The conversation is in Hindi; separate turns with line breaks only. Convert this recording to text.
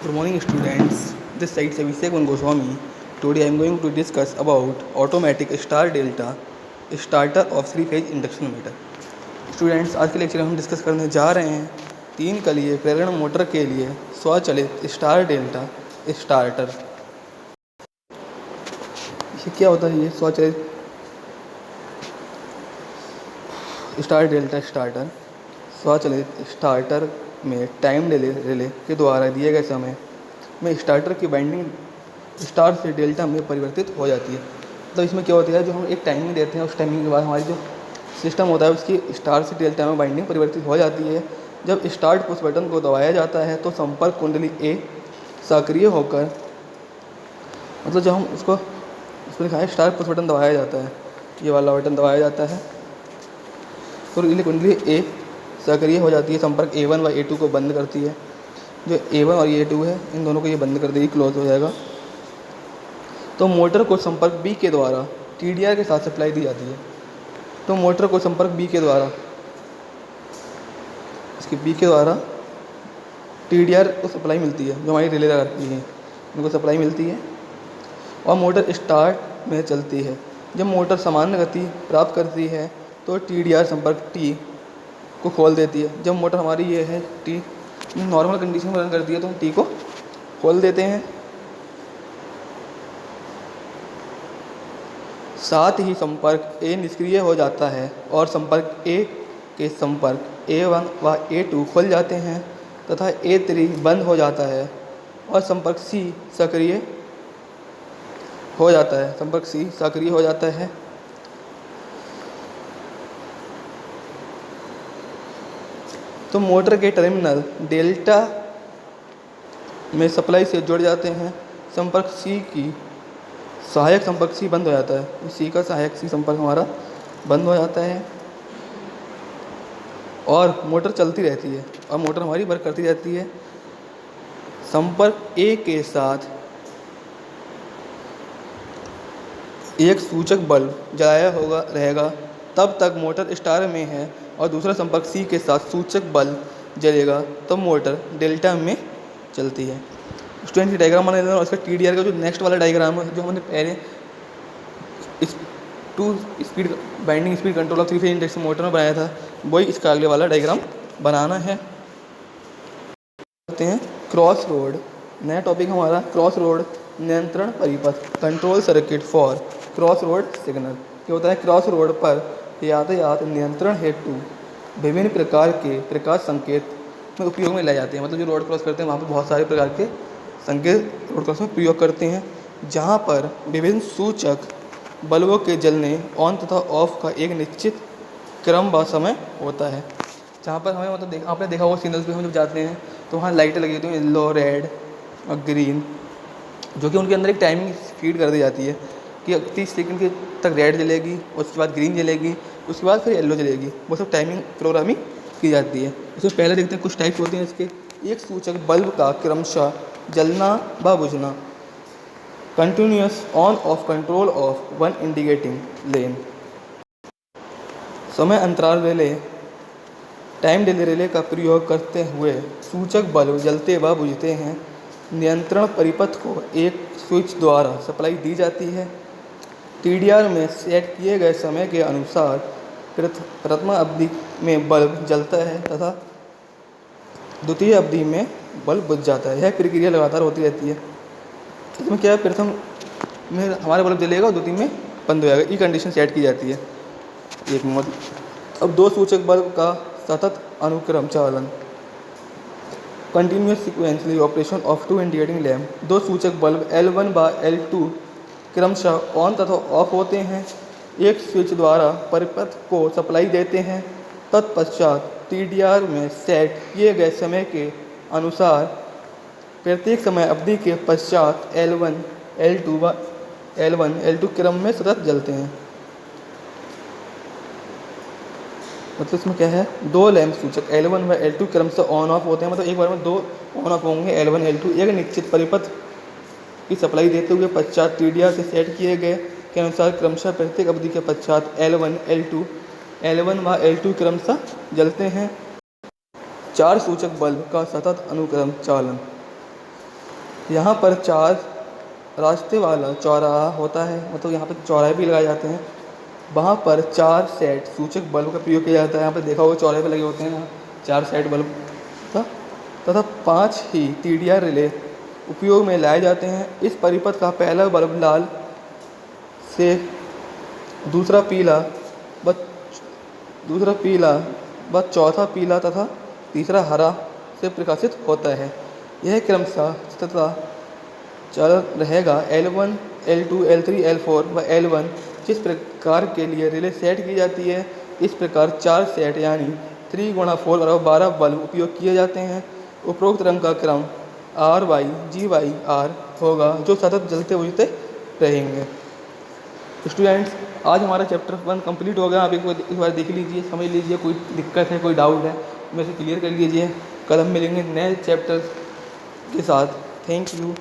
Good morning, students. This side is Abhishek Goswami. Today I am going to discuss about automatic star delta starter of three phase induction meter. Students, आज के लेक्चर में हम डिस्कस करने जा रहे हैं 3 कलीय प्रेरण मोटर के लिए स्वचालित स्टार डेल्टा स्टार्टर. ये क्या होता है? ये स्वचालित स्टार डेल्टा स्टार्टर स्वचालित स्टार्टर में टाइम रिले के द्वारा दिए गए समय में स्टार्टर की बाइंडिंग स्टार से डेल्टा में परिवर्तित हो जाती है. तो इसमें क्या होता है, जो हम एक टाइमिंग देते हैं उस टाइमिंग के बाद हमारी जो सिस्टम होता है उसकी स्टार से डेल्टा में बाइंडिंग परिवर्तित हो जाती है. जब स्टार्ट पुश बटन को दबाया जाता है तो संपर्क कुंडली ए सक्रिय होकर, मतलब जब हम उसको लिखा है स्टार पुश बटन दबाया जाता है, ये वाला बटन दबाया जाता है तो कुंडली ए सक्रिय हो जाती है. संपर्क A1 व A2 को बंद करती है. जो A1 और A2 है इन दोनों को ये बंद कर देगी, क्लोज हो जाएगा. तो मोटर को संपर्क B के द्वारा TDR के साथ सप्लाई दी जाती है. तो मोटर को संपर्क B के द्वारा TDR को सप्लाई मिलती है, जो हमारी रिले लगाती है उनको सप्लाई मिलती है और मोटर स्टार्ट में चलती है. जब मोटर सामान्य गति प्राप्त करती है तो TDR संपर्क T को खोल देती है. जब मोटर हमारी ये है T नॉर्मल कंडीशन में रन करती है तो हम T को खोल देते हैं. साथ ही संपर्क A निष्क्रिय हो जाता है और संपर्क A के संपर्क A1 व A2 खुल जाते हैं तथा A3 बंद हो जाता है और संपर्क C सक्रिय हो जाता है. तो मोटर के टर्मिनल डेल्टा में सप्लाई से जुड़ जाते हैं. संपर्क सी की सहायक संपर्क सी बंद हो जाता है. सी का सहायक सी संपर्क हमारा बंद हो जाता है और मोटर चलती रहती है और मोटर हमारी वर्क करती रहती है. संपर्क ए के साथ एक सूचक बल्ब जलाया रहेगा तब तक मोटर स्टार में है और दूसरा संपर्क सी के साथ सूचक बल्ब जलेगा तब मोटर डेल्टा में चलती है. स्टूडेंट की डायग्राम बना लेते हैं और इसका TDR का जो नेक्स्ट वाला डायग्राम है जो हमने पहले इस 2 speed binding speed control of three phase induction motor में बनाया था, वही इसका अगले वाला डायग्राम बनाना है. करते हैं क्रॉस रोड. नया टॉपिक हमारा क्रॉस रोड नियंत्रण परिपथ, control circuit for cross road signal. क्या होता है? क्रॉस रोड पर यातायात नियंत्रण हेतु विभिन्न प्रकार के प्रकाश संकेत में उपयोग में लाए जाते हैं. मतलब जो रोड क्रॉस करते हैं वहाँ पर बहुत सारे प्रकार के संकेत रोड क्रॉस में प्रयोग करते हैं, जहाँ पर विभिन्न सूचक बल्बों के जलने ऑन तथा ऑफ का एक निश्चित क्रम व समय होता है. जहाँ पर हमें मतलब आपने देखा होगा सिग्नल्स पे हम जब जाते हैं तो वहाँ लाइटें लगी होती हैं, येलो, रेड और ग्रीन, जो कि उनके अंदर एक टाइमिंग फीड कर दी जाती है कि 30 सेकंड के तक रेड जलेगी, उसके बाद ग्रीन जलेगी, उसके बाद फिर येलो जलेगी. वो सब टाइमिंग प्रोग्रामिंग की जाती है. इसमें पहले देखते हैं कुछ टाइप्स होते हैं इसके. एक सूचक बल्ब का क्रमशः जलना व बुझना, continuous on off control of one indicating lane. समय अंतराल रिले टाइम डिले रिले का प्रयोग करते हुए सूचक बल्ब जलते व बुझते हैं. नियंत्रण परिपथ को एक स्विच द्वारा सप्लाई दी जाती है. TDR में सेट किए गए समय के अनुसार प्रथम अवधि में बल्ब जलता है तथा द्वितीय अवधि में बल्ब बुझ जाता है. यह प्रक्रिया लगातार होती रहती है. इसमें क्या है, प्रथम में हमारे बल्ब जलेगा और द्वितीय में बंद हो जाएगा. ये कंडीशन सेट की जाती है. एक मिनट. अब 2 सूचक बल्ब का सतत अनुक्रम चालन, continuous sequentially operation of 2 indicating lamp. 2 सूचक बल्ब L1 व L2 क्रमशः ऑन तथा ऑफ होते हैं. एक स्विच द्वारा परिपथ को सप्लाई देते हैं. तत्पश्चात TDR में सेट किए गए समय के अनुसार प्रत्येक समय अवधि के पश्चात L1, L2 क्रम में सतत जलते हैं. मतलब इसमें क्या है, 2 लैंप सूचक L1 व L2 क्रमशः ऑन ऑफ होते हैं. मतलब एक बार में 2 ऑन ऑफ होंगे, L1 L2. एक निश्चित परिपथ की सप्लाई देते हुए पश्चात TDR से सेट किए गए के अनुसार क्रमशः प्रत्येक अवधि के पश्चात L1 व L2 क्रमशः जलते हैं. 4 सूचक बल्ब का सतत अनुक्रम चालन. यहाँ पर 4 रास्ते वाला चौराहा होता है, मतलब यहाँ पर चौराहे भी लगाए जाते हैं। वहाँ पर 4 सेट सूचक बल्ब का प्रयोग किया जाता है। यहाँ पर देखा होगा चौराहे पे लगे होते हैं यहाँ 4 सेट बल्ब तथा 5 ही TDR रिले उपयोग में लाए जाते हैं। इस परिपथ का पहला बल्ब लाल से दूसरा पीला व चौथा पीला तथा तीसरा हरा से प्रकाशित होता है। यह क्रमशः तथा चल रहेगा L1, L2, L3, L4 व L1 जिस प्रकार के लिए रिले सेट की जाती है। इस प्रकार 4 सेट यानी 3x4 बराबर 12 बल्ब उपयोग किए जाते हैं। उपरोक्त रंग का क्रम RY, GY, R होगा जो सतत जलते बुझते रहेंगे। स्टूडेंट्स, आज हमारा चैप्टर 1 कंप्लीट हो गया। आप एक बार देख लीजिए, समझ लीजिए, कोई दिक्कत है, कोई डाउट है, मेरे से क्लियर कर लीजिए। कल हम मिलेंगे नए चैप्टर के साथ। Thank you.